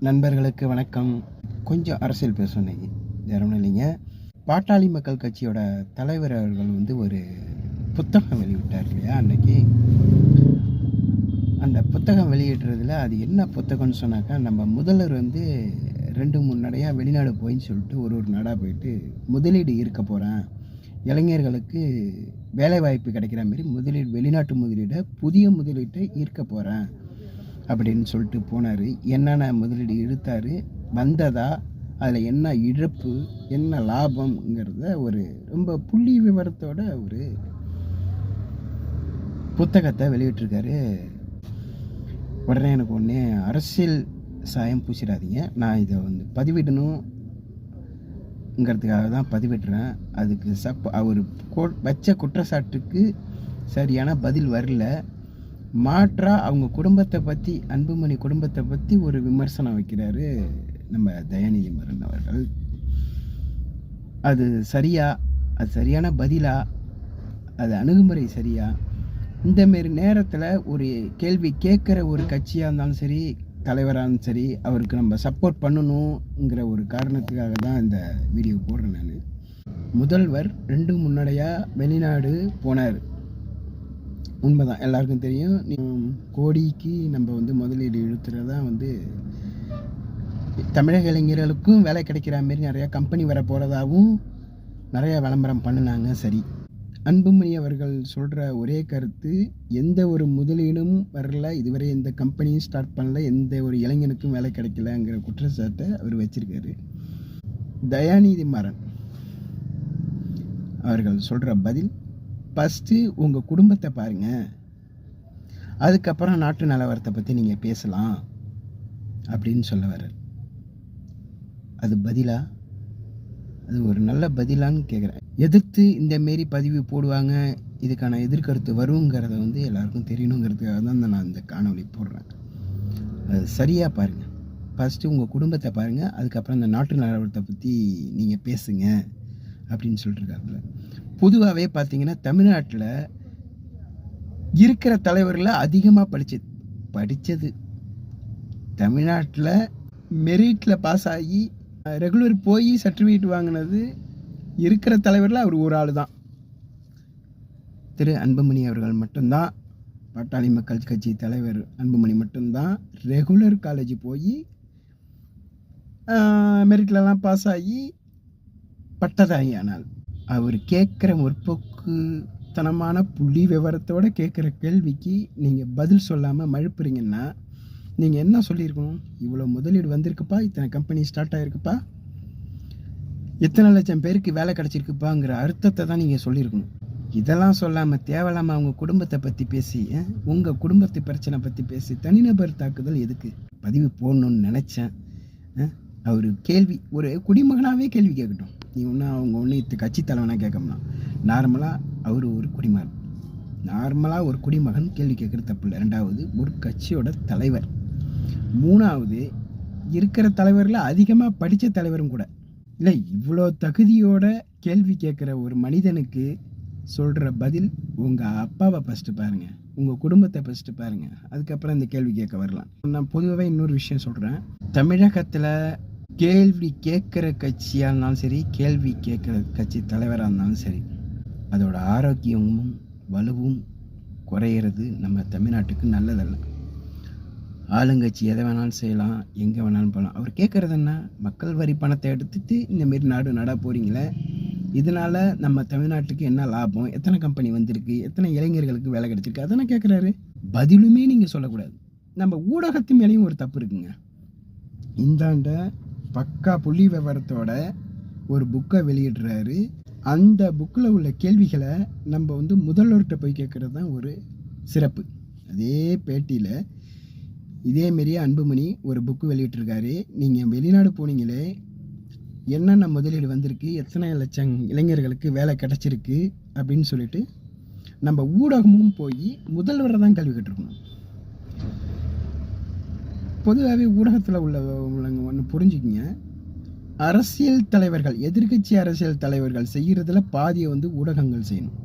நண்பர்களுக்கு வணக்கம். கொஞ்சம் அரசியல் பேசணும் இன்னைக்கு. வேற ஒன்றும் இல்லைங்க. பாட்டாளி மக்கள் கட்சியோட தலைவர் அவர்கள் ஒரு புத்தகம் வெளியிட்டார் இல்லையா அன்னைக்கு. அந்த புத்தகம் வெளியிடுறதுல அது என்ன புத்தகம்னு சொன்னாக்கா, நம்ம முதல்வர் 2-3 நடையாக வெளிநாடு போயின்னு சொல்லிட்டு ஒரு நாடாக போயிட்டு முதலீடு ஈர்க்க போகிறேன், இளைஞர்களுக்கு வேலைவாய்ப்பு கிடைக்கிற மாதிரி வெளிநாட்டு முதலீடை புதிய முதலீட்டை ஈர்க்க போகிறேன் அப்படின்னு சொல்லிட்டு போனார். என்னென்ன முதலீடு இழுத்தார், வந்ததா, அதில் என்ன இழப்பு, என்ன லாபம்ங்கிறத ரொம்ப புள்ளி விவரத்தோட புத்தகத்தை வெளியிட்டிருக்காரு. உடனே எனக்கு ஒன்றே அரசியல் சாயம் பூசிடாதீங்க, நான் இதை பதிவிடணுங்கிறதுக்காக தான் பதிவிடுறேன். அதுக்கு அவர் வச்ச குற்றச்சாட்டுக்கு சரியான பதில் வரல. மாற்றா அவங்க குடும்பத்தை பற்றி, அன்புமணி குடும்பத்தை பற்றி ஒரு விமர்சனம் வைக்கிறாரு நம்ம தயாநிதி மாறன் அவர்கள். அது சரியா? அது சரியான பதிலா? அது அணுகுமுறை சரியா? இந்தமாரி நேரத்தில் ஒரு கேள்வி கேட்குற ஒரு கட்சியாக இருந்தாலும் சரி, தலைவராக இருந்தாலும் சரி, அவருக்கு நம்ம சப்போர்ட் பண்ணணுங்கிற ஒரு காரணத்துக்காக தான் இந்த வீடியோ போடுறேன். நான் முதல்வர் 2 முன்னடையாக வெளிநாடு போனார், உண்மைதான், எல்லாருக்கும் தெரியும். கோடிக்கு நம்ம முதலீடு இழுத்துறதா தமிழக இளைஞர்களுக்கும் வேலை கிடைக்கிற மாரி நிறையா கம்பெனி வர போகிறதாகவும் நிறையா விளம்பரம் பண்ணினாங்க. சரி, அன்புமணி அவர்கள் சொல்கிற ஒரே கருத்து, எந்த ஒரு முதலீடும் வரல, இதுவரை எந்த கம்பெனியும் ஸ்டார்ட் பண்ணல, எந்த ஒரு இளைஞனுக்கும் வேலை கிடைக்கலங்கிற குற்றச்சாட்டை அவர் வச்சிருக்காரு. தயாநிதி மாறன் அவர்கள் சொல்கிற பதில், ஃபஸ்ட்டு உங்கள் குடும்பத்தை பாருங்கள், அதுக்கப்புறம் நாட்டு நிலவரத்தை பற்றி நீங்கள் பேசலாம் அப்படின்னு சொல்ல வர்றார். அது பதிலா? அது ஒரு நல்ல பதிலான்னு கேட்குறேன். எதிர்த்து இந்தமாரி பதிவு போடுவாங்க, இதுக்கான எதிர்கருத்து வருங்கிறத எல்லாருக்கும் தெரியணுங்கிறதுக்காக தான் நான் இந்த காணொளி போடுறேன். அது சரியாக பாருங்கள், ஃபஸ்ட்டு உங்கள் குடும்பத்தை பாருங்கள், அதுக்கப்புறம் இந்த நாட்டு நிலவரத்தை பற்றி நீங்கள் பேசுங்க அப்படின்னு சொல்லிட்டுருக்காங்க. பொதுவாகவே பார்த்தீங்கன்னா தமிழ்நாட்டில் இருக்கிற தலைவரில் அதிகமாக படித்தது தமிழ்நாட்டில் மெரிட்டில் பாஸ் ஆகி ரெகுலர் போய் சர்டிஃபிகேட் வாங்கினது இருக்கிற தலைவரில் அவர் ஒரு ஆள் தான். திரு அன்புமணி அவர்கள் மட்டும்தான், பாட்டாளி மக்கள் கட்சி தலைவர் அன்புமணி மட்டும்தான் ரெகுலர் காலேஜ் போய் மெரிட்லலாம் பாஸ் ஆகி பட்டதாகி. ஆனால் அவர் கேட்குற முற்போக்குத்தனமான புள்ளி விவரத்தோடு கேட்குற கேள்விக்கு நீங்கள் பதில் சொல்லாமல் மழுப்புறீங்கன்னா நீங்கள் என்ன சொல்லியிருக்கணும்? இவ்வளோ முதலீடு வந்திருக்குப்பா, இத்தனை கம்பெனி ஸ்டார்ட் ஆகிருக்குப்பா, எத்தனை லட்சம் பேருக்கு வேலை கிடச்சிருக்குப்பாங்கிற அர்த்தத்தை தான் நீங்கள் சொல்லியிருக்கணும். இதெல்லாம் சொல்லாமல் தேவையில்லாமல் அவங்க குடும்பத்தை பற்றி பேசி, உங்கள் குடும்பத்து பிரச்சனை பற்றி பேசி தனிநபர் தாக்குதல் எதுக்கு? பதிவு போடணுன்னு நினச்சேன். அவர் கேள்வி ஒரு குடிமகனாகவே கேள்வி கேட்கட்டும். நீ அவங்க கட்சி தலைவனாக கேட்கணும்னா நார்மலாக அவர் ஒரு குடிமகன், நார்மலாக ஒரு குடிமகன் கேள்வி கேட்குறது தப்பு இல்லை. 2வது ஒரு கட்சியோட தலைவர், 3வது இருக்கிற தலைவரில் அதிகமாக படித்த தலைவரும் கூட இல்லை. இவ்வளோ தகுதியோட கேள்வி கேட்குற ஒரு மனிதனுக்கு சொல்கிற பதில், உங்கள் அப்பாவை ஃபஸ்ட்டு பாருங்கள், உங்கள் குடும்பத்தை ஃபஸ்ட்டு பாருங்கள், அதுக்கப்புறம் இந்த கேள்வி கேட்க வரலாம். நான் பொதுவாகவே இன்னொரு விஷயம் சொல்கிறேன். தமிழகத்தில் கேள்வி கேட்குற கட்சியாக இருந்தாலும் சரி, கேள்வி கேட்குற கட்சி தலைவராக இருந்தாலும் சரி, அதோட ஆரோக்கியமும் வலுவும் குறையிறது நம்ம தமிழ்நாட்டுக்கு நல்லதல்ல. ஆளுங்கட்சி எதை வேணாலும் செய்யலாம், எங்கே வேணாலும் போகலாம். அவர் கேட்குறது என்ன? மக்கள் வரி பணத்தை எடுத்துட்டு இந்தமாரி நாடாக போகிறீங்களே, இதனால் நம்ம தமிழ்நாட்டுக்கு என்ன லாபம், எத்தனை கம்பெனி வந்திருக்கு, எத்தனை இளைஞர்களுக்கு வேலை கிடைச்சிருக்கு, அதெல்லாம் கேட்குறாரு. பதிலுமே நீங்கள் சொல்லக்கூடாது. நம்ம ஊடகத்து மேலேயும் ஒரு தப்பு இருக்குங்க. இந்தாண்ட பக்கா புள்ளி விவரத்தோட ஒரு புக்கை வெளியிடுறாரு. அந்த புக்கில் உள்ள கேள்விகளை நம்ம முதல்வர்கிட்ட போய் கேட்குறது தான் ஒரு சிறப்பு. அதே பேட்டியில் இதேமாரியே அன்புமணி ஒரு புக்கு வெளியிட்டிருக்காரு. நீங்கள் வெளிநாடு போனீங்களே, என்னென்ன முதலீடு வந்திருக்கு, எத்தனை லட்சம் இளைஞர்களுக்கு வேலை கிடச்சிருக்கு அப்படின்னு சொல்லிட்டு நம்ம ஊடகமும் போய் முதல்வரை தான் கேள்வி கேட்டிருக்கணும். பொதுவாகவே ஊடகத்தில் உள்ளவங்க ஒன்று புரிஞ்சுக்கிங்க, அரசியல் தலைவர்கள், எதிர்கட்சி அரசியல் தலைவர்கள் செய்கிறதுல பாதியை ஊடகங்கள் செய்யணும்.